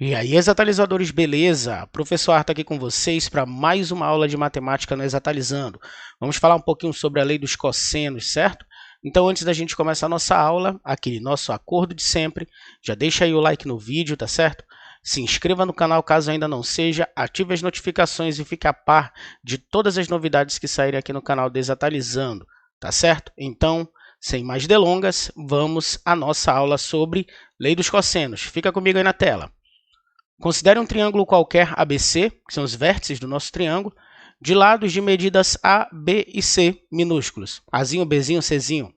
E aí, exatalizadores, beleza? Professor Arthur aqui com vocês para mais uma aula de matemática no Exatalizando. Vamos falar um pouquinho sobre a lei dos cossenos, certo? Então, antes da gente começar a nossa aula, aquele nosso acordo de sempre, já deixa aí o like no vídeo, tá certo? Se inscreva no canal caso ainda não seja, ative as notificações e fique a par de todas as novidades que saírem aqui no canal Desatalizando, tá certo? Então, sem mais delongas, vamos à nossa aula sobre lei dos cossenos. Fica comigo aí na tela. Considere um triângulo qualquer ABC, que são os vértices do nosso triângulo, de lados de medidas A, B e C minúsculos, Azinho, Bzinho, Czinho.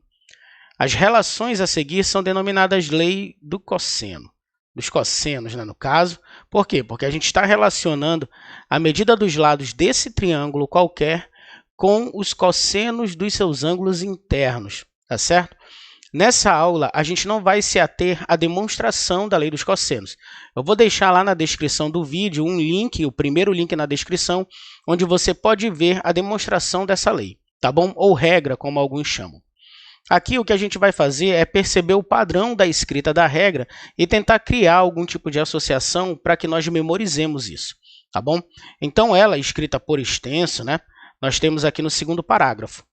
As relações a seguir são denominadas lei do cosseno, dos cossenos, né, no caso. Por quê? Porque a gente está relacionando a medida dos lados desse triângulo qualquer com os cossenos dos seus ângulos internos, tá certo? Nessa aula, a gente não vai se ater à demonstração da lei dos cossenos. Eu vou deixar lá na descrição do vídeo um link, o primeiro link na descrição, onde você pode ver a demonstração dessa lei, tá bom? Ou regra, como alguns chamam. Aqui, o que a gente vai fazer é perceber o padrão da escrita da regra e tentar criar algum tipo de associação para que nós memorizemos isso, tá bom? Então, ela, escrita por extenso, né? Nós temos aqui no segundo parágrafo.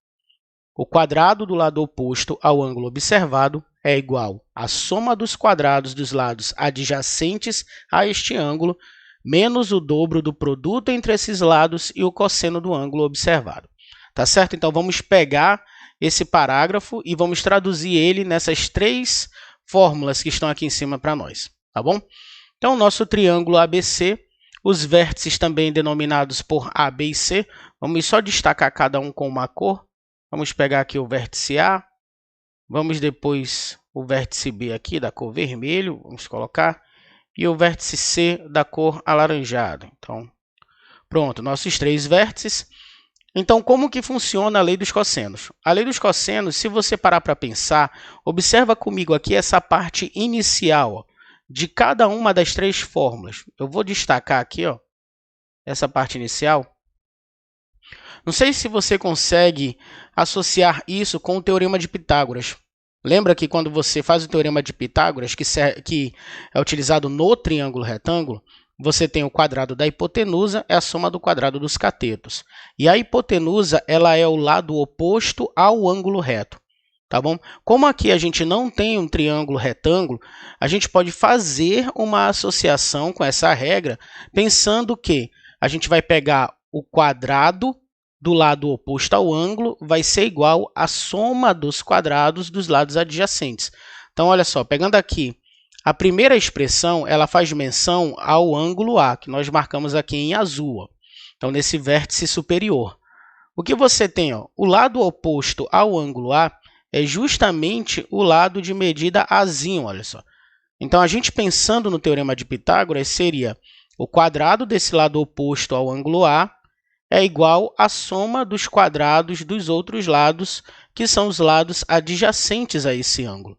O quadrado do lado oposto ao ângulo observado é igual à soma dos quadrados dos lados adjacentes a este ângulo, menos o dobro do produto entre esses lados e o cosseno do ângulo observado. Tá certo? Então, vamos pegar esse parágrafo e vamos traduzir ele nessas três fórmulas que estão aqui em cima para nós. Tá bom? Então, o nosso triângulo ABC, os vértices também denominados por A, B e C, vamos só destacar cada um com uma cor. Vamos pegar aqui o vértice A, vamos depois o vértice B aqui da cor vermelho, vamos colocar, e o vértice C da cor alaranjado. Então, pronto, nossos três vértices. Então, como que funciona a lei dos cossenos? A lei dos cossenos, se você parar para pensar, observa comigo aqui essa parte inicial ó, de cada uma das três fórmulas. Eu vou destacar aqui ó, essa parte inicial. Não sei se você consegue associar isso com o Teorema de Pitágoras. Lembra que quando você faz o Teorema de Pitágoras, que é utilizado no triângulo retângulo, você tem o quadrado da hipotenusa, é a soma do quadrado dos catetos. E a hipotenusa ela é o lado oposto ao ângulo reto. Tá bom? Como aqui a gente não tem um triângulo retângulo, a gente pode fazer uma associação com essa regra, pensando que a gente vai pegar o quadrado do lado oposto ao ângulo vai ser igual à soma dos quadrados dos lados adjacentes. Então, olha só, pegando aqui, a primeira expressão ela faz menção ao ângulo A, que nós marcamos aqui em azul. Ó. Então, nesse vértice superior. O que você tem? Ó, o lado oposto ao ângulo A é justamente o lado de medida Azinho, olha só. Então, a gente pensando no Teorema de Pitágoras, seria o quadrado desse lado oposto ao ângulo A é igual à soma dos quadrados dos outros lados, que são os lados adjacentes a esse ângulo.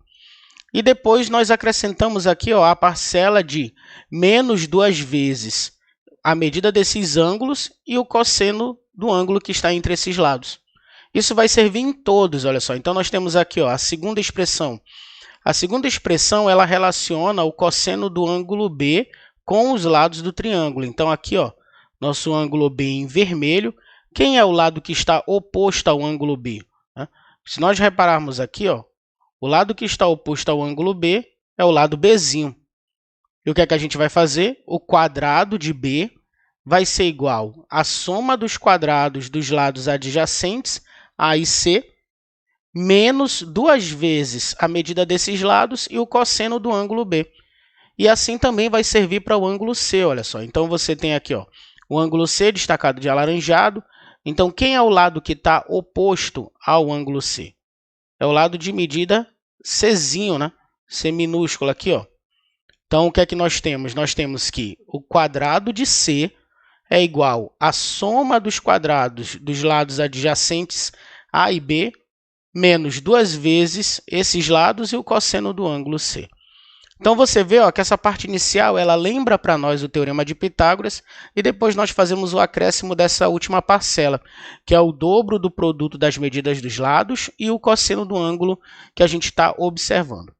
E depois nós acrescentamos aqui ó, a parcela de menos 2 vezes a medida desses ângulos e o cosseno do ângulo que está entre esses lados. Isso vai servir em todos, olha só. Então, nós temos aqui ó, a segunda expressão. A segunda expressão ela relaciona o cosseno do ângulo B com os lados do triângulo. Então, aqui, ó, nosso ângulo B em vermelho. Quem é o lado que está oposto ao ângulo B? Se nós repararmos aqui, ó, o lado que está oposto ao ângulo B é o lado Bzinho. E o que é que a gente vai fazer? O quadrado de B vai ser igual à soma dos quadrados dos lados adjacentes, A e C, menos 2 vezes a medida desses lados e o cosseno do ângulo B. E assim também vai servir para o ângulo C, olha só. Então, você tem aqui ó, o ângulo C destacado de alaranjado. Então, quem é o lado que está oposto ao ângulo C? É o lado de medida Czinho, né? C minúsculo aqui, ó. Então, o que é que nós temos? Nós temos que o quadrado de C é igual à soma dos quadrados dos lados adjacentes A e B, menos 2 vezes esses lados e o cosseno do ângulo C. Então, você vê ó, que essa parte inicial ela lembra para nós o Teorema de Pitágoras e depois nós fazemos o acréscimo dessa última parcela, que é o dobro do produto das medidas dos lados e o cosseno do ângulo que a gente está observando.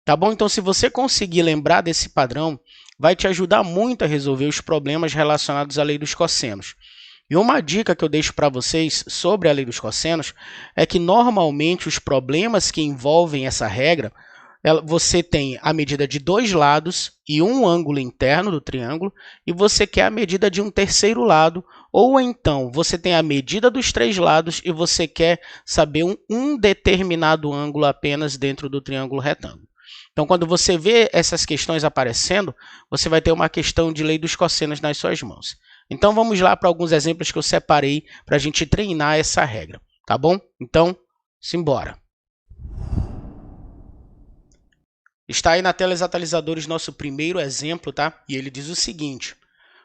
Tá bom? Então, se você conseguir lembrar desse padrão, vai te ajudar muito a resolver os problemas relacionados à lei dos cossenos. E uma dica que eu deixo para vocês sobre a lei dos cossenos é que normalmente os problemas que envolvem essa regra, você tem a medida de dois lados e um ângulo interno do triângulo, e você quer a medida de um terceiro lado, ou então você tem a medida dos três lados e você quer saber um determinado ângulo apenas dentro do triângulo retângulo. Então, quando você vê essas questões aparecendo, você vai ter uma questão de lei dos cossenos nas suas mãos. Então, vamos lá para alguns exemplos que eu separei para a gente treinar essa regra, tá bom? Então, simbora! Está aí na tela Exatalizadores nosso primeiro exemplo, tá? E ele diz o seguinte: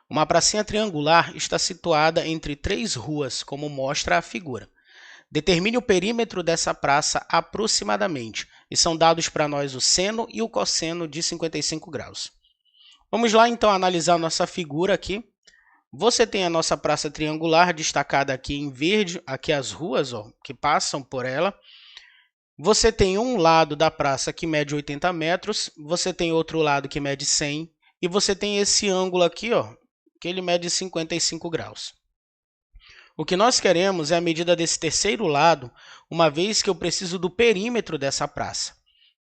uma pracinha triangular está situada entre três ruas, como mostra a figura. Determine o perímetro dessa praça aproximadamente, e são dados para nós o seno e o cosseno de 55 graus. Vamos lá, então, analisar nossa figura aqui. Você tem a nossa praça triangular destacada aqui em verde, aqui as ruas que passam por ela. Você tem um lado da praça que mede 80 metros, você tem outro lado que mede 100, e você tem esse ângulo aqui, que ele mede 55 graus. O que nós queremos é a medida desse terceiro lado, uma vez que eu preciso do perímetro dessa praça.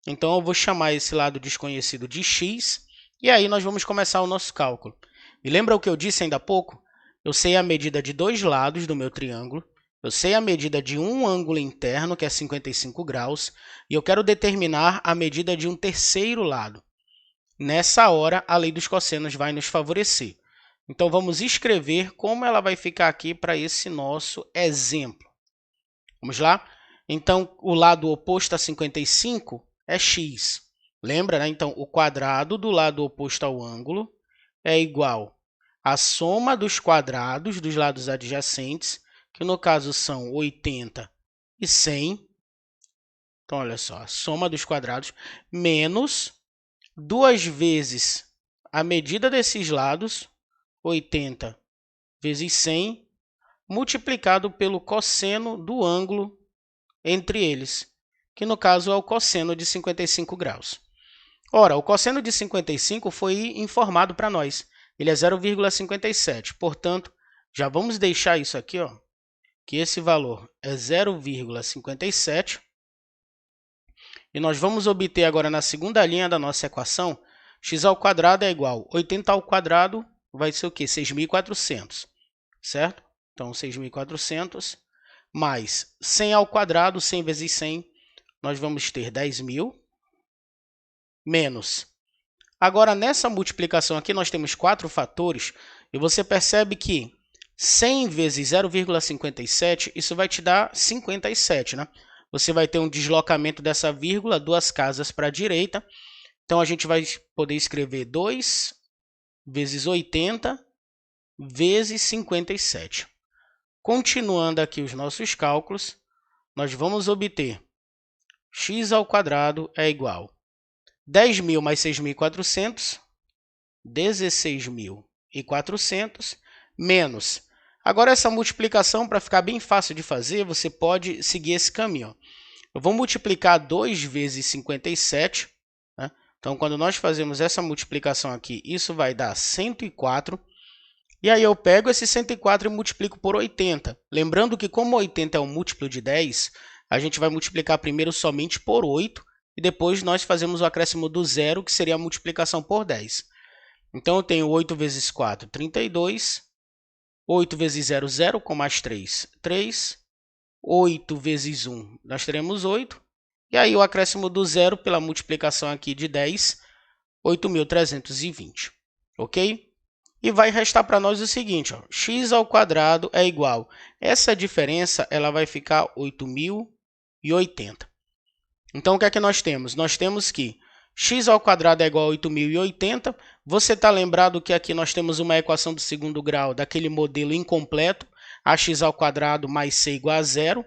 Então, eu vou chamar esse lado desconhecido de x, e aí nós vamos começar o nosso cálculo. E lembra o que eu disse ainda há pouco? Eu sei a medida de dois lados do meu triângulo, eu sei a medida de um ângulo interno, que é 55 graus, e eu quero determinar a medida de um terceiro lado. Nessa hora, a lei dos cossenos vai nos favorecer. Então, vamos escrever como ela vai ficar aqui para esse nosso exemplo. Vamos lá? Então, o lado oposto a 55 é x. Lembra, né? Então, o quadrado do lado oposto ao ângulo é igual à soma dos quadrados dos lados adjacentes, que no caso são 80 e 100. Então, olha só, a soma dos quadrados menos 2 vezes a medida desses lados, 80 vezes 100, multiplicado pelo cosseno do ângulo entre eles, que no caso é o cosseno de 55 graus. Ora, o cosseno de 55 foi informado para nós. Ele é 0,57. Portanto, já vamos deixar isso aqui, que esse valor é 0,57. E nós vamos obter agora na segunda linha da nossa equação, x² é igual a 80² vai ser o quê? 6.400, certo? Então, 6.400 mais 100², 100 vezes 100, nós vamos ter 10.000, menos. Agora, nessa multiplicação aqui, nós temos 4 fatores, e você percebe que 100 vezes 0,57, isso vai te dar 57, né? Você vai ter um deslocamento dessa vírgula 2 casas para a direita. Então, a gente vai poder escrever 2 vezes 80 vezes 57. Continuando aqui os nossos cálculos, nós vamos obter x² é igual a 10.000 mais 6.400, 16.400, menos. Agora, essa multiplicação, para ficar bem fácil de fazer, você pode seguir esse caminho. Eu vou multiplicar 2 vezes 57. Né? Então, quando nós fazemos essa multiplicação aqui, isso vai dar 104. E aí eu pego esse 104 e multiplico por 80. Lembrando que, como 80 é um múltiplo de 10, a gente vai multiplicar primeiro somente por 8, e depois nós fazemos o acréscimo do zero, que seria a multiplicação por 10. Então, eu tenho 8 vezes 4, 32. 8 vezes 0, 0, com mais 3, 3. 8 vezes 1, nós teremos 8. E aí, o acréscimo do zero pela multiplicação aqui de 10, 8.320. Ok? E vai restar para nós o seguinte, x² é igual. Essa diferença ela vai ficar 8.080. Então, o que é que nós temos? Nós temos que x² é igual a 8.080. Você está lembrado que aqui nós temos uma equação do segundo grau daquele modelo incompleto, ax² mais c igual a zero.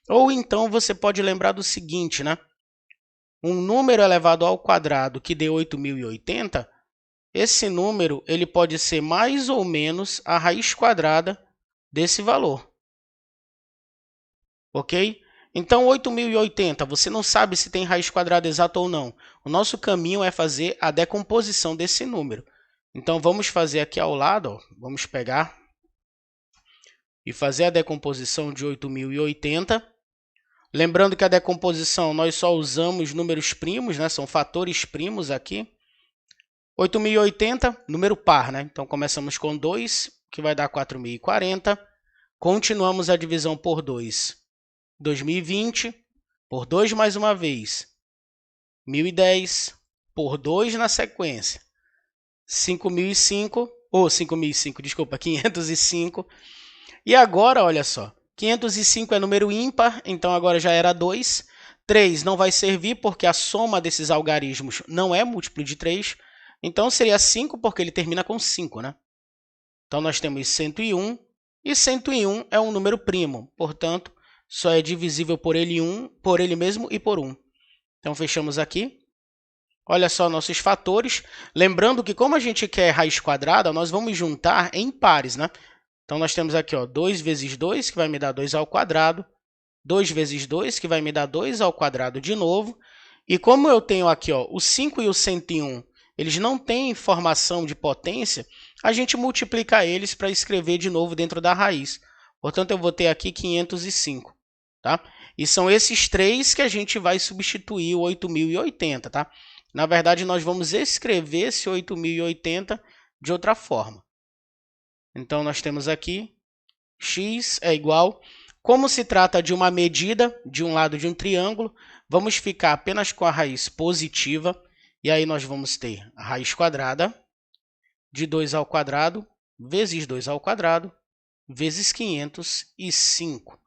Ou então você pode lembrar do seguinte, né? Um número elevado ao quadrado que dê 8.080, esse número ele pode ser mais ou menos a raiz quadrada desse valor. Ok? Então, 8.080, você não sabe se tem raiz quadrada exata ou não. O nosso caminho é fazer a decomposição desse número. Então, vamos fazer aqui ao lado, ó, vamos pegar e fazer a decomposição de 8.080. Lembrando que a decomposição nós só usamos números primos, né? São fatores primos aqui. 8.080, número par, né? Então, começamos com 2, que vai dar 4.040. Continuamos a divisão por 2, 2020, por 2 mais uma vez, 1.010, por 2 na sequência, 5.005, desculpa, 505. E agora, olha só, 505 é número ímpar, então agora já era 2. 3 não vai servir porque a soma desses algarismos não é múltiplo de 3. Então, seria 5 porque ele termina com 5, né? Então, nós temos 101 e 101 é um número primo. Portanto, só é divisível por ele mesmo e por 1. Então, fechamos aqui. Olha só nossos fatores. Lembrando que, como a gente quer raiz quadrada, nós vamos juntar em pares, né? Então, nós temos aqui, ó, 2 vezes 2, que vai me dar 2 ao quadrado. 2 vezes 2, que vai me dar 2 ao quadrado de novo. E como eu tenho aqui, ó, o 5 e o 101, eles não têm informação de potência, a gente multiplica eles para escrever de novo dentro da raiz. Portanto, eu vou ter aqui 505. Tá? E são esses três que a gente vai substituir o 8.080. Tá? Na verdade, nós vamos escrever esse 8.080 de outra forma. Então, nós temos aqui x é igual. Como se trata de uma medida de um lado de um triângulo, vamos ficar apenas com a raiz positiva. E aí, nós vamos ter a raiz quadrada de 2 ao quadrado vezes 2 ao quadrado vezes 505.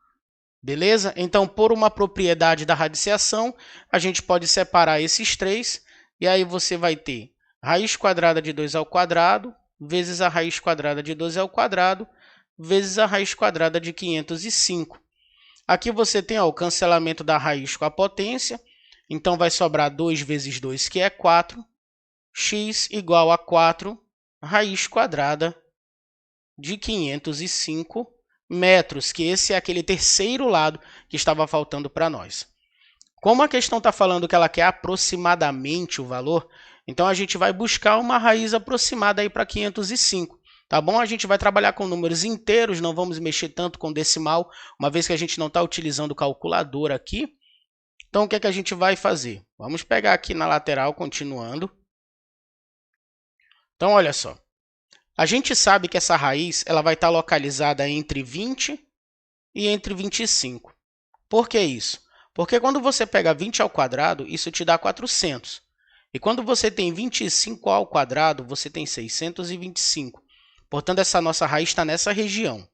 Beleza? Então, por uma propriedade da radiciação, a gente pode separar esses três. E aí, você vai ter raiz quadrada de 2 ao quadrado vezes a raiz quadrada de 12 ao quadrado vezes a raiz quadrada de 505. Aqui você tem, ó, o cancelamento da raiz com a potência. Então, vai sobrar 2 vezes 2, que é 4. X igual a 4 raiz quadrada de 505 metros, que esse é aquele terceiro lado que estava faltando para nós. Como a questão está falando que ela quer aproximadamente o valor, então a gente vai buscar uma raiz aproximada aí para 505. Tá bom? A gente vai trabalhar com números inteiros, não vamos mexer tanto com decimal, uma vez que a gente não está utilizando calculadora aqui. Então, o que é que a gente vai fazer? Vamos pegar aqui na lateral, continuando. Então, olha só. A gente sabe que essa raiz ela vai estar localizada entre 20 e entre 25. Por que isso? Porque quando você pega 20 ao quadrado, isso te dá 400. E quando você tem 25 ao quadrado, você tem 625. Portanto, essa nossa raiz está nessa região.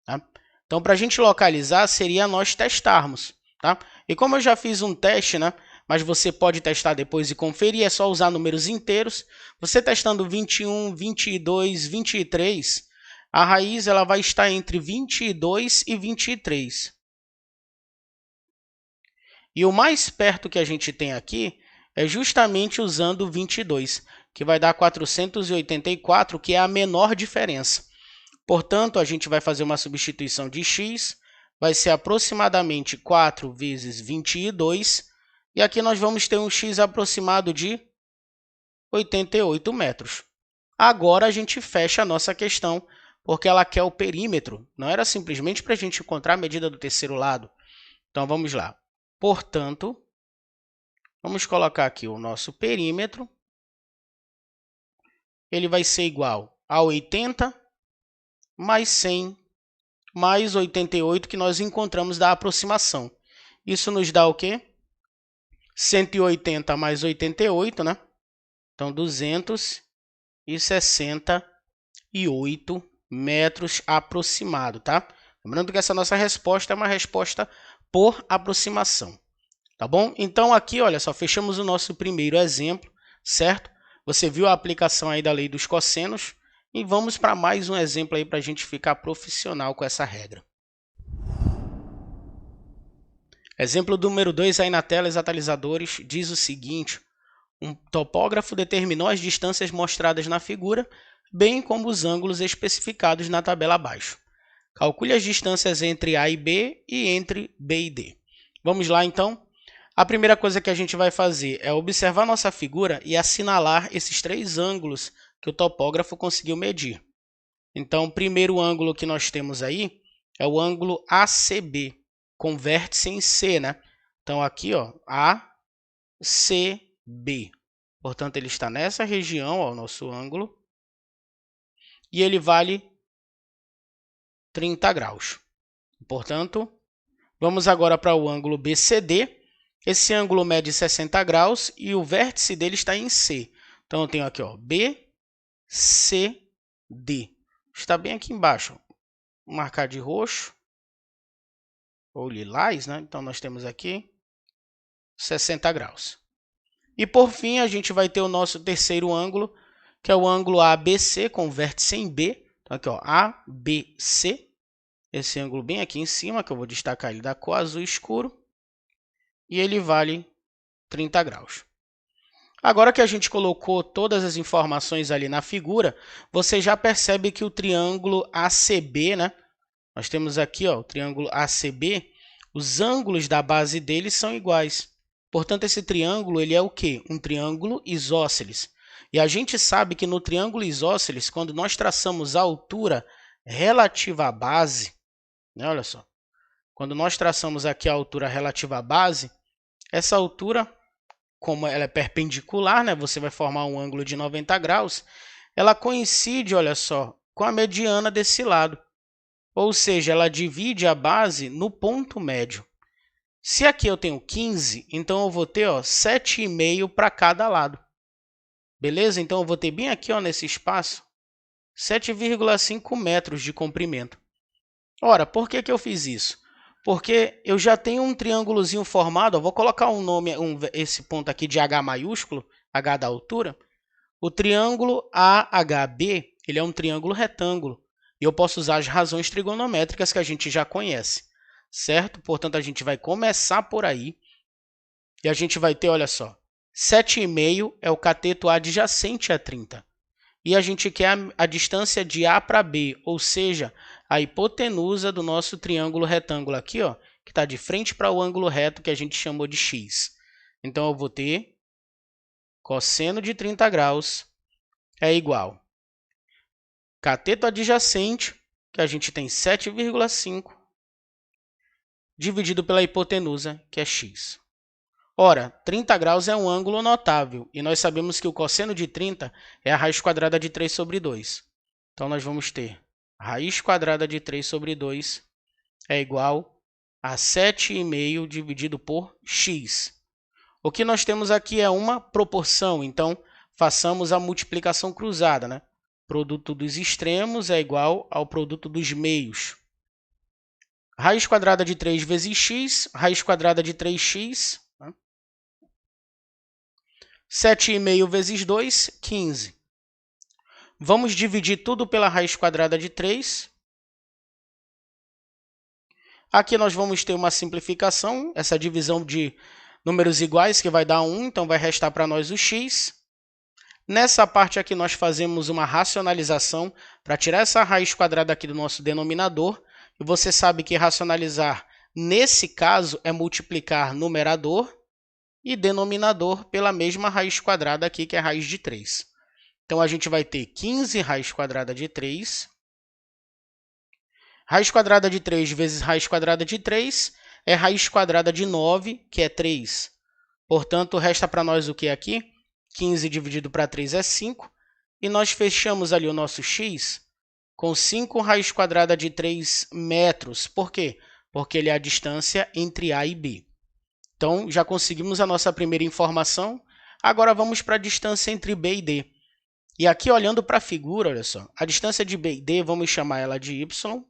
Tá? Então, para a gente localizar, seria nós testarmos. Tá? E como eu já fiz um teste, né? Mas você pode testar depois e conferir, é só usar números inteiros. Você testando 21, 22, 23, a raiz ela vai estar entre 22 e 23. E o mais perto que a gente tem aqui é justamente usando 22, que vai dar 484, que é a menor diferença. Portanto, a gente vai fazer uma substituição de x, vai ser aproximadamente 4 vezes 22, e aqui nós vamos ter um x aproximado de 88 metros. Agora, a gente fecha a nossa questão, porque ela quer o perímetro. Não era simplesmente para a gente encontrar a medida do terceiro lado. Então, vamos lá. Portanto, vamos colocar aqui o nosso perímetro. Ele vai ser igual a 80 mais 100 mais 88 que nós encontramos da aproximação. Isso nos dá o quê? 180 mais 88, né? Então, 268 metros aproximado, tá? Lembrando que essa nossa resposta é uma resposta por aproximação, tá bom? Então, aqui, olha só, fechamos o nosso primeiro exemplo, certo? Você viu a aplicação aí da lei dos cossenos e vamos para mais um exemplo aí para a gente ficar profissional com essa regra. Exemplo número 2 aí na tela, exatalizadores, diz o seguinte: um topógrafo determinou as distâncias mostradas na figura, bem como os ângulos especificados na tabela abaixo. Calcule as distâncias entre A e B e entre B e D. Vamos lá, então. A primeira coisa que a gente vai fazer é observar nossa figura e assinalar esses três ângulos que o topógrafo conseguiu medir. Então, o primeiro ângulo que nós temos aí é o ângulo ACB, com vértice em C, né? Então, aqui, ó, ACB. Portanto, ele está nessa região, ó, o nosso ângulo, e ele vale 30 graus. Portanto, vamos agora para o ângulo BCD. Esse ângulo mede 60 graus e o vértice dele está em C. Então, eu tenho aqui, ó, BCD. Está bem aqui embaixo. Vou marcar de roxo ou lilás, né? Então, nós temos aqui 60 graus. E, por fim, a gente vai ter o nosso terceiro ângulo, que é o ângulo ABC com vértice em B. Então, aqui, ó, ABC. Esse ângulo bem aqui em cima, que eu vou destacar ele da cor azul escuro. E ele vale 30 graus. Agora que a gente colocou todas as informações ali na figura, você já percebe que o triângulo ACB, né? Nós temos aqui, ó, o triângulo ACB, os ângulos da base dele são iguais. Portanto, esse triângulo ele é o quê? Um triângulo isósceles. E a gente sabe que no triângulo isósceles, quando nós traçamos a altura relativa à base, né, olha só, quando nós traçamos aqui a altura relativa à base, essa altura, como ela é perpendicular, né, você vai formar um ângulo de 90 graus, ela coincide, olha só, com a mediana desse lado. Ou seja, ela divide a base no ponto médio. Se aqui eu tenho 15, então eu vou ter 7,5 para cada lado. Beleza? Então eu vou ter bem aqui, ó, nesse espaço 7,5 metros de comprimento. Ora, por que eu fiz isso? Porque eu já tenho um triângulozinho formado, ó, vou colocar um nome, esse ponto aqui de H maiúsculo, H da altura. O triângulo AHB, ele é um triângulo retângulo. E eu posso usar as razões trigonométricas que a gente já conhece, certo? Portanto, a gente vai começar por aí. E a gente vai ter, olha só, 7,5 é o cateto adjacente a 30. E a gente quer a distância de A para B, ou seja, a hipotenusa do nosso triângulo retângulo aqui, ó, que está de frente para o ângulo reto que a gente chamou de x. Então, eu vou ter cosseno de 30 graus é igual cateto adjacente, que a gente tem 7,5, dividido pela hipotenusa, que é x. Ora, 30 graus é um ângulo notável, e nós sabemos que o cosseno de 30 é a raiz quadrada de 3 sobre 2. Então, nós vamos ter a raiz quadrada de 3 sobre 2 é igual a 7,5 dividido por x. O que nós temos aqui é uma proporção, então, façamos a multiplicação cruzada, né? Produto dos extremos é igual ao produto dos meios. Raiz quadrada de 3 vezes x, raiz quadrada de 3x. 7,5 vezes 2, 15. Vamos dividir tudo pela raiz quadrada de 3. Aqui nós vamos ter uma simplificação, essa divisão de números iguais, que vai dar 1, então vai restar para nós o x. Nessa parte aqui, nós fazemos uma racionalização para tirar essa raiz quadrada aqui do nosso denominador. E você sabe que racionalizar, nesse caso, é multiplicar numerador e denominador pela mesma raiz quadrada aqui, que é a raiz de 3. Então, a gente vai ter 15 raiz quadrada de 3. Raiz quadrada de 3 vezes raiz quadrada de 3 é raiz quadrada de 9, que é 3. Portanto, resta para nós o que aqui? 15 dividido para 3 é 5, e nós fechamos ali o nosso x com 5 raiz quadrada de 3 metros. Por quê? Porque ele é a distância entre A e B. Então, já conseguimos a nossa primeira informação. Agora, vamos para a distância entre B e D. E aqui, olhando para a figura, olha só, a distância de B e D, vamos chamar ela de y.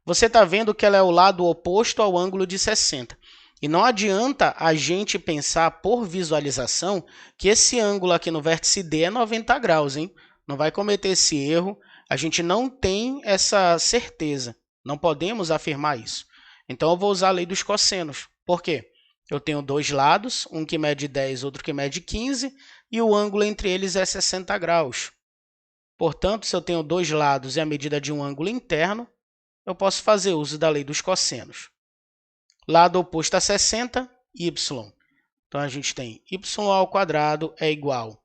Você está vendo que ela é o lado oposto ao ângulo de 60. E não adianta a gente pensar por visualização que esse ângulo aqui no vértice D é 90 graus, hein? Não vai cometer esse erro. A gente não tem essa certeza. Não podemos afirmar isso. Então, eu vou usar a lei dos cossenos. Por quê? Eu tenho dois lados, um que mede 10, outro que mede 15, e o ângulo entre eles é 60 graus. Portanto, se eu tenho dois lados e a medida de um ângulo interno, eu posso fazer uso da lei dos cossenos. Lado oposto a 60, y. Então, a gente tem y² é igual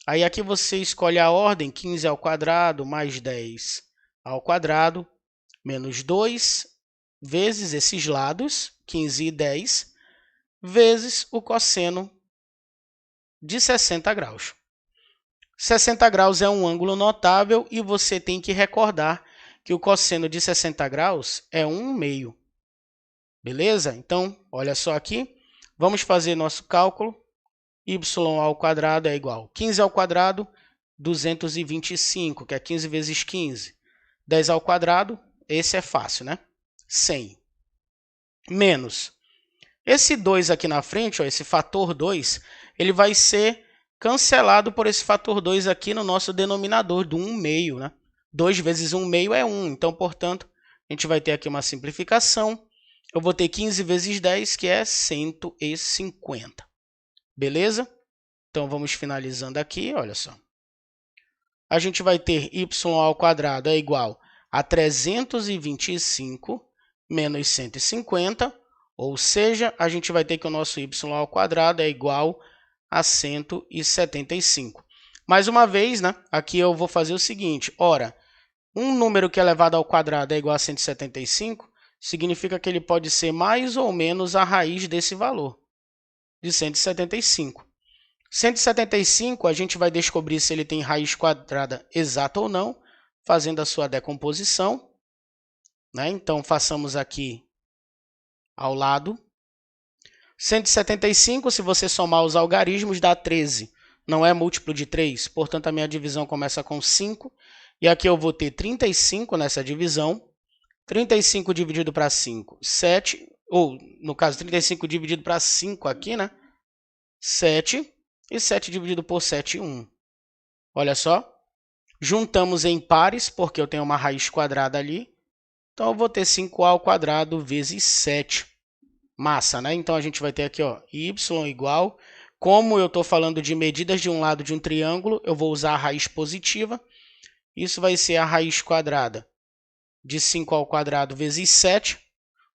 Aí aqui você escolhe a ordem, 15 ao quadrado mais 10 ao quadrado, menos 2 vezes esses lados, 15 e 10, vezes o cosseno de 60 graus. 60 graus é um ângulo notável e você tem que recordar que o cosseno de 60 graus é 1/2. Beleza? Então, olha só aqui. Vamos fazer nosso cálculo. Y ao quadrado é igual a 15 ao quadrado, 225, que é 15 vezes 15. 10 ao quadrado, esse é fácil, né? 100. Menos. Esse 2 aqui na frente, ó, esse fator 2, ele vai ser cancelado por esse fator 2 aqui no nosso denominador, do 1/2, né? 2 vezes 1/2 é 1. Então, portanto, a gente vai ter aqui uma simplificação. Eu vou ter 15 vezes 10, que é 150. Beleza? Então, vamos finalizando aqui, olha só. A gente vai ter y ao quadrado é igual a 325 menos 150, ou seja, a gente vai ter que o nosso y ao quadrado é igual a 175. Mais uma vez, né, aqui eu vou fazer o seguinte, ora, um número que é elevado ao quadrado é igual a 175, significa que ele pode ser mais ou menos a raiz desse valor, de 175. 175, a gente vai descobrir se ele tem raiz quadrada exata ou não, fazendo a sua decomposição, né? Então, façamos aqui ao lado. 175, se você somar os algarismos, dá 13. Não é múltiplo de 3, portanto, a minha divisão começa com 5. E aqui eu vou ter 35 nessa divisão. 35 dividido para 5, 7. Ou, no caso, 35 dividido para 5 aqui, né? 7. E 7 dividido por 7, 1. Olha só. Juntamos em pares, porque eu tenho uma raiz quadrada ali. Então, eu vou ter 5a ao quadrado vezes 7. Massa, né? Então, a gente vai ter aqui, ó, y igual. Como eu estou falando de medidas de um lado de um triângulo, eu vou usar a raiz positiva. Isso vai ser a raiz quadrada de 5 ao quadrado vezes 7.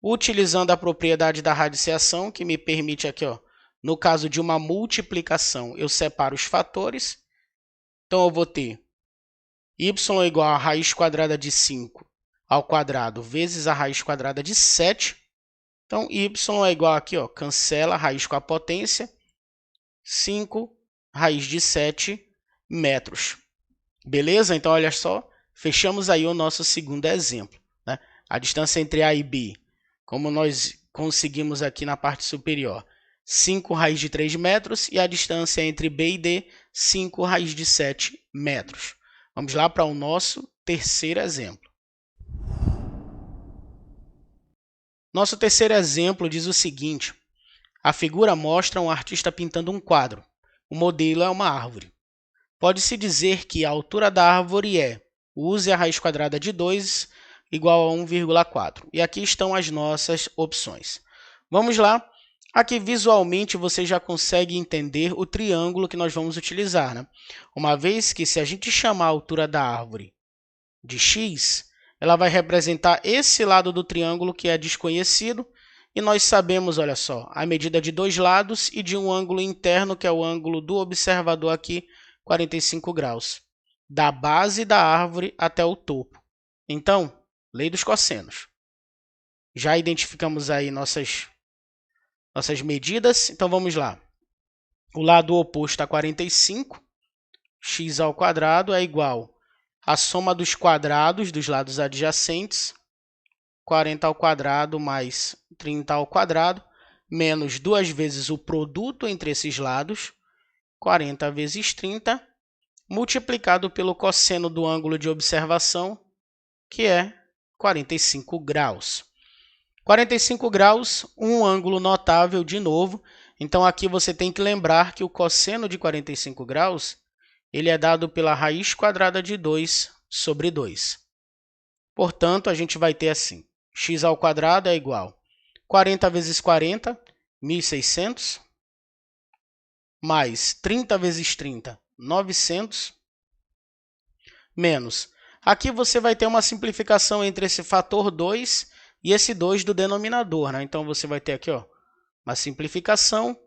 Utilizando a propriedade da radiciação, que me permite aqui, ó, no caso de uma multiplicação, eu separo os fatores. Então, eu vou ter y igual a raiz quadrada de 5 ao quadrado vezes a raiz quadrada de 7. Então, y é igual aqui, ó, cancela a raiz com a potência, 5 raiz de 7 metros. Beleza? Então, olha só, fechamos aí o nosso segundo exemplo, né? A distância entre A e B, como nós conseguimos aqui na parte superior, 5 raiz de 3 metros, e a distância entre B e D, 5 raiz de 7 metros. Vamos lá para o nosso terceiro exemplo. Nosso terceiro exemplo diz o seguinte: a figura mostra um artista pintando um quadro. O modelo é uma árvore. Pode-se dizer que a altura da árvore é, use a raiz quadrada de 2 igual a 1,4. E aqui estão as nossas opções. Vamos lá. Aqui, visualmente, você já consegue entender o triângulo que nós vamos utilizar, né? Uma vez que, se a gente chamar a altura da árvore de x, ela vai representar esse lado do triângulo que é desconhecido, e nós sabemos, olha só, a medida de dois lados e de um ângulo interno, que é o ângulo do observador aqui, 45 graus, da base da árvore até o topo. Então, lei dos cossenos. Já identificamos aí nossas medidas, então vamos lá. O lado oposto a 45, x ao quadrado é igual a soma dos quadrados dos lados adjacentes, 40 ao quadrado mais 30 ao quadrado, menos 2 vezes o produto entre esses lados, 40 vezes 30, multiplicado pelo cosseno do ângulo de observação, que é 45 graus. 45 graus, um ângulo notável de novo. Então, aqui você tem que lembrar que o cosseno de 45 graus ele é dado pela raiz quadrada de 2 sobre 2. Portanto, a gente vai ter assim, x ao quadrado é igual a 40 vezes 40, 1.600, mais 30 vezes 30, 900, menos. Aqui você vai ter uma simplificação entre esse fator 2 e esse 2 do denominador, né? Então, você vai ter aqui, ó, uma simplificação.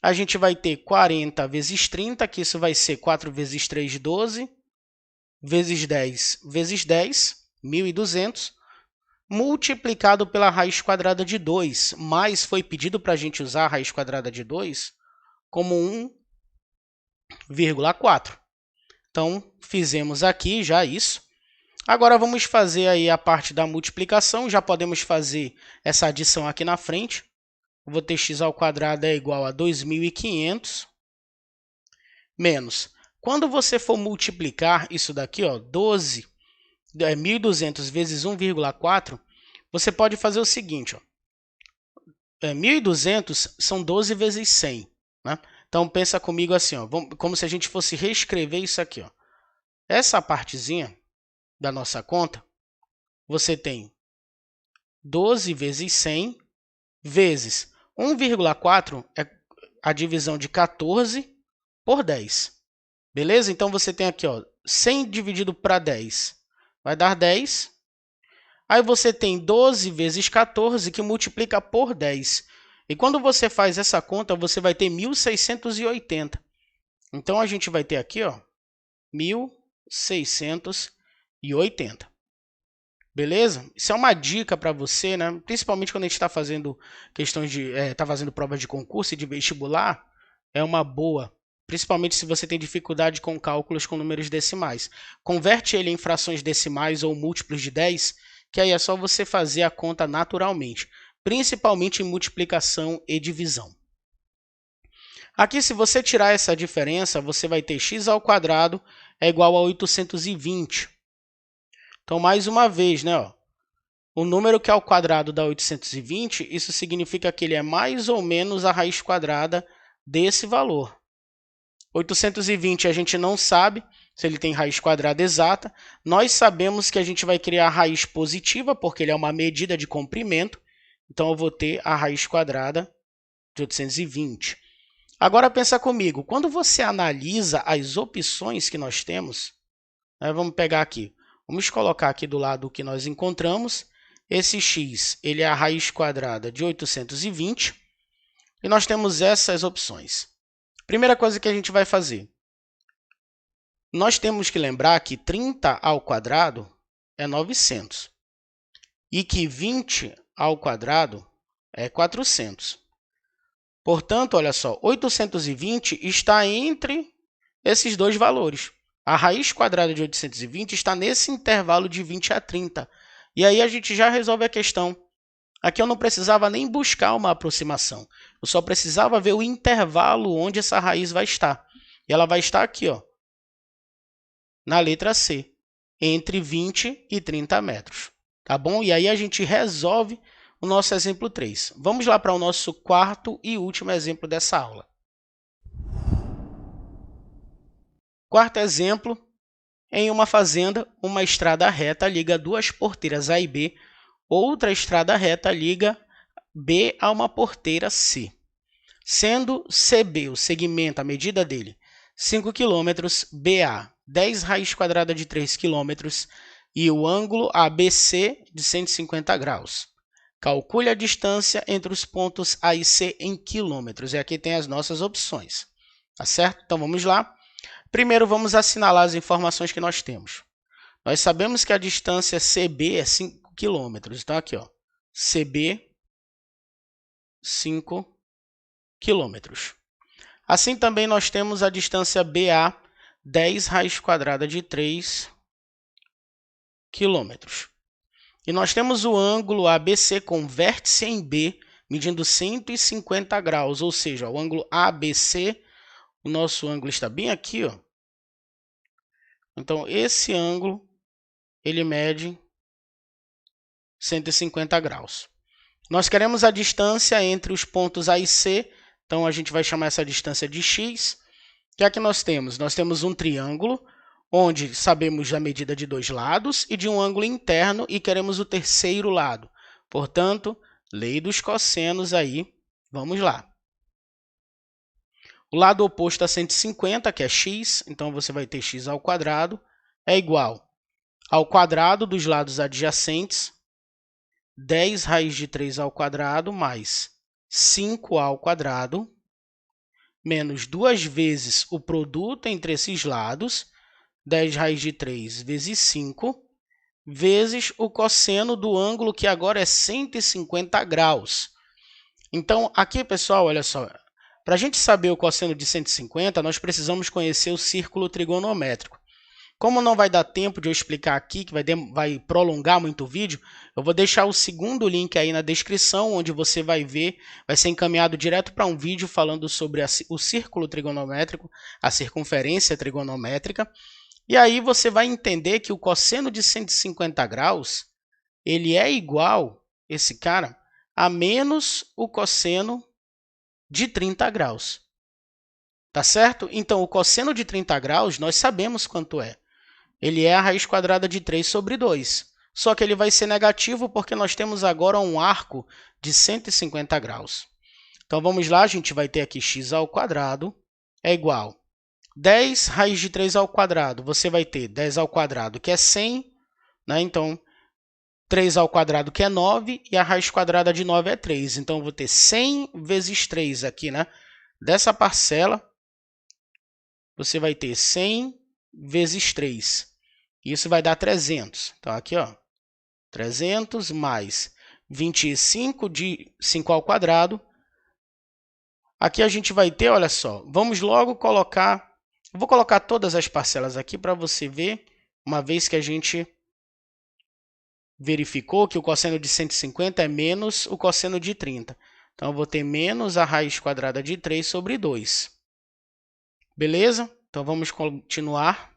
A gente vai ter 40 vezes 30, que isso vai ser 4 vezes 3, 12, vezes 10, 1.200, multiplicado pela raiz quadrada de 2, mas foi pedido para a gente usar a raiz quadrada de 2 como 1,4. Então, fizemos aqui já isso. Agora, vamos fazer aí a parte da multiplicação. Já podemos fazer essa adição aqui na frente. Eu vou ter x ao quadrado é igual a 2.500 menos. Quando você for multiplicar isso daqui, ó, 1.200 vezes 1,4, você pode fazer o seguinte, ó, 1.200 são 12 vezes 100, né? Então, pensa comigo assim, ó, como se a gente fosse reescrever isso aqui, ó. Essa partezinha da nossa conta, você tem 12 vezes 100 vezes 1,4 é a divisão de 14 por 10. Beleza? Então, você tem aqui, ó, 100 dividido para 10 vai dar 10. Aí você tem 12 vezes 14 que multiplica por 10. E quando você faz essa conta, você vai ter 1.680. Então, a gente vai ter aqui, ó, 1.680. Beleza? Isso é uma dica para você, né? Principalmente quando a gente está fazendo questões de, fazendo provas de concurso e de vestibular, é uma boa. Principalmente se você tem dificuldade com cálculos com números decimais. Converte ele em frações decimais ou múltiplos de 10, que aí é só você fazer a conta naturalmente, principalmente em multiplicação e divisão. Aqui, se você tirar essa diferença, você vai ter x ao quadrado é igual a 820. Então, mais uma vez, né, ó, o número que é ao quadrado dá 820, isso significa que ele é mais ou menos a raiz quadrada desse valor. 820 a gente não sabe se ele tem raiz quadrada exata. Nós sabemos que a gente vai criar a raiz positiva, porque ele é uma medida de comprimento. Então, eu vou ter a raiz quadrada de 820. Agora, pensa comigo. Quando você analisa as opções que nós temos, né, vamos pegar aqui. Vamos colocar aqui do lado o que nós encontramos. Esse x ele é a raiz quadrada de 820. E nós temos essas opções. Primeira coisa que a gente vai fazer. Nós temos que lembrar que 30 ao quadrado é 900. E que 20 ao quadrado é 400. Portanto, olha só, 820 está entre esses dois valores. A raiz quadrada de 820 está nesse intervalo de 20 a 30. E aí a gente já resolve a questão. Aqui eu não precisava nem buscar uma aproximação. Eu só precisava ver o intervalo onde essa raiz vai estar. E ela vai estar aqui, ó, na letra C, entre 20 e 30 metros. Tá bom? E aí a gente resolve o nosso exemplo 3. Vamos lá para o nosso quarto e último exemplo dessa aula. Quarto exemplo, em uma fazenda, uma estrada reta liga duas porteiras A e B, outra estrada reta liga B a uma porteira C. Sendo CB o segmento, a medida dele, 5 km, BA, 10 raiz quadrada de 3 km e o ângulo ABC de 150 graus. Calcule a distância entre os pontos A e C em quilômetros. E aqui tem as nossas opções. Tá certo? Então, vamos lá. Primeiro, vamos assinalar as informações que nós temos. Nós sabemos que a distância CB é 5 km. Então, aqui, ó, CB, 5 km. Assim, também nós temos a distância BA, 10 raiz quadrada de 3 km. E nós temos o ângulo ABC com vértice em B, medindo 150 graus, ou seja, o ângulo ABC, o nosso ângulo está bem aqui, ó. Então, esse ângulo, ele mede 150 graus. Nós queremos a distância entre os pontos A e C, então a gente vai chamar essa distância de x. O que é que nós temos? Nós temos um triângulo, onde sabemos a medida de dois lados e de um ângulo interno e queremos o terceiro lado. Portanto, lei dos cossenos aí, vamos lá. O lado oposto a 150, que é x, então você vai ter x ao quadrado, é igual ao quadrado dos lados adjacentes, 10 raiz de 3 ao quadrado, mais 5 ao quadrado, menos 2 vezes o produto entre esses lados, 10 raiz de 3 vezes 5, vezes o cosseno do ângulo, que agora é 150 graus. Então, aqui, pessoal, olha só, para a gente saber o cosseno de 150, nós precisamos conhecer o círculo trigonométrico. Como não vai dar tempo de eu explicar aqui, que vai prolongar muito o vídeo, eu vou deixar o segundo link aí na descrição, onde você vai ver, vai ser encaminhado direto para um vídeo falando sobre o círculo trigonométrico, a circunferência trigonométrica. E aí você vai entender que o cosseno de 150 graus, ele é igual, esse cara, a menos o cosseno de 30 graus. Tá certo? Então, o cosseno de 30 graus, nós sabemos quanto é. Ele é a raiz quadrada de 3 sobre 2. Só que ele vai ser negativo porque nós temos agora um arco de 150 graus. Então, vamos lá, a gente vai ter aqui x ao quadrado é igual a 10 raiz de 3 ao quadrado. Você vai ter 10 ao quadrado, que é 100, né? Então, 3 ao quadrado, que é 9, e a raiz quadrada de 9 é 3. Então, eu vou ter 100 vezes 3 aqui, né? Dessa parcela, você vai ter 100 vezes 3. Isso vai dar 300. Então, aqui, ó, 300 mais 25 de 5 ao quadrado. Aqui a gente vai ter, olha só, vamos logo colocar... Eu vou colocar todas as parcelas aqui para você ver, uma vez que a gente verificou que o cosseno de 150 é menos o cosseno de 30. Então, eu vou ter menos a raiz quadrada de 3 sobre 2. Beleza? Então, vamos continuar.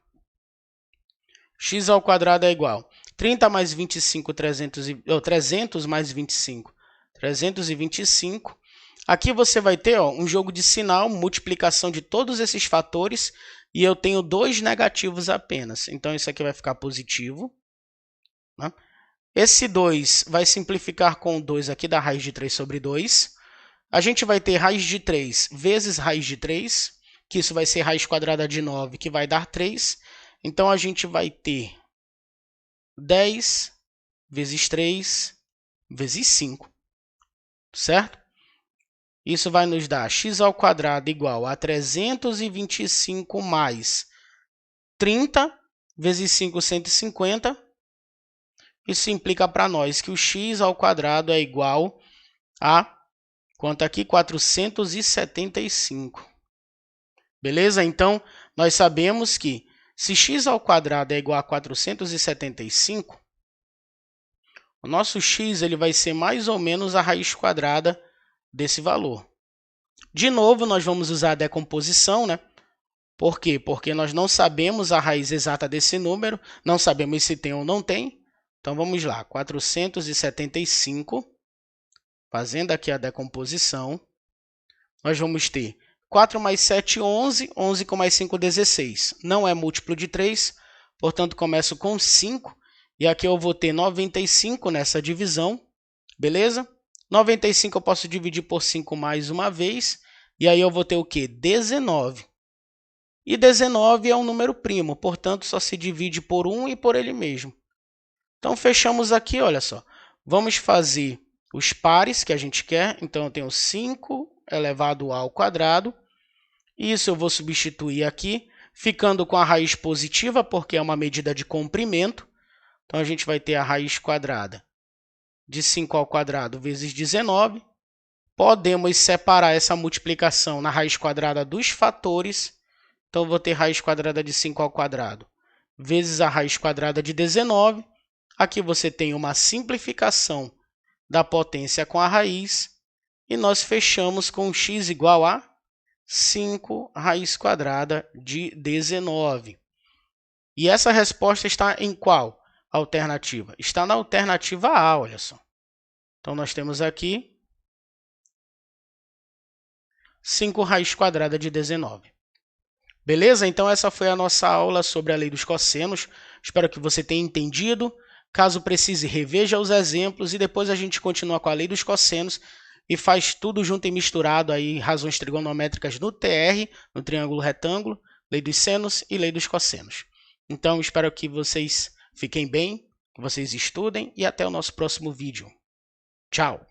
X ao quadrado é igual a 30 mais 25, 300 mais 25, 325. Aqui você vai ter um jogo de sinal, multiplicação de todos esses fatores, e eu tenho 2 negativos apenas. Então, isso aqui vai ficar positivo, né? Esse 2 vai simplificar com 2 aqui da raiz de 3 sobre 2. A gente vai ter raiz de 3 vezes raiz de 3, que isso vai ser raiz quadrada de 9, que vai dar 3. Então, a gente vai ter 10 vezes 3 vezes 5, certo? Isso vai nos dar x ao quadrado igual a 325 mais 30 vezes 5, 150. Isso implica para nós que o x ao quadrado é igual a, quanto aqui? 475. Beleza? Então, nós sabemos que se x ao quadrado é igual a 475, o nosso x ele vai ser mais ou menos a raiz quadrada desse valor. De novo, nós vamos usar a decomposição, né? Por quê? Porque nós não sabemos a raiz exata desse número, não sabemos se tem ou não tem. Então, vamos lá, 475, fazendo aqui a decomposição, nós vamos ter 4 mais 7, 11, 11 com mais 5, 16. Não é múltiplo de 3, portanto, começo com 5, e aqui eu vou ter 95 nessa divisão, beleza? 95 eu posso dividir por 5 mais uma vez, e aí eu vou ter o quê? 19. E 19 é um número primo, portanto, só se divide por 1 e por ele mesmo. Então, fechamos aqui, olha só. Vamos fazer os pares que a gente quer. Então, eu tenho 5 elevado ao quadrado. Isso eu vou substituir aqui, ficando com a raiz positiva, porque é uma medida de comprimento. Então, a gente vai ter a raiz quadrada de 5 ao quadrado vezes 19. Podemos separar essa multiplicação na raiz quadrada dos fatores. Então, eu vou ter raiz quadrada de 5 ao quadrado vezes a raiz quadrada de 19. Aqui você tem uma simplificação da potência com a raiz. E nós fechamos com x igual a 5 raiz quadrada de 19. E essa resposta está em qual alternativa? Está na alternativa A, olha só. Então, nós temos aqui 5 raiz quadrada de 19. Beleza? Então, essa foi a nossa aula sobre a lei dos cossenos. Espero que você tenha entendido. Caso precise, reveja os exemplos e depois a gente continua com a lei dos cossenos e faz tudo junto e misturado aí, razões trigonométricas no TR, no triângulo retângulo, lei dos senos e lei dos cossenos. Então, espero que vocês fiquem bem, que vocês estudem e até o nosso próximo vídeo. Tchau!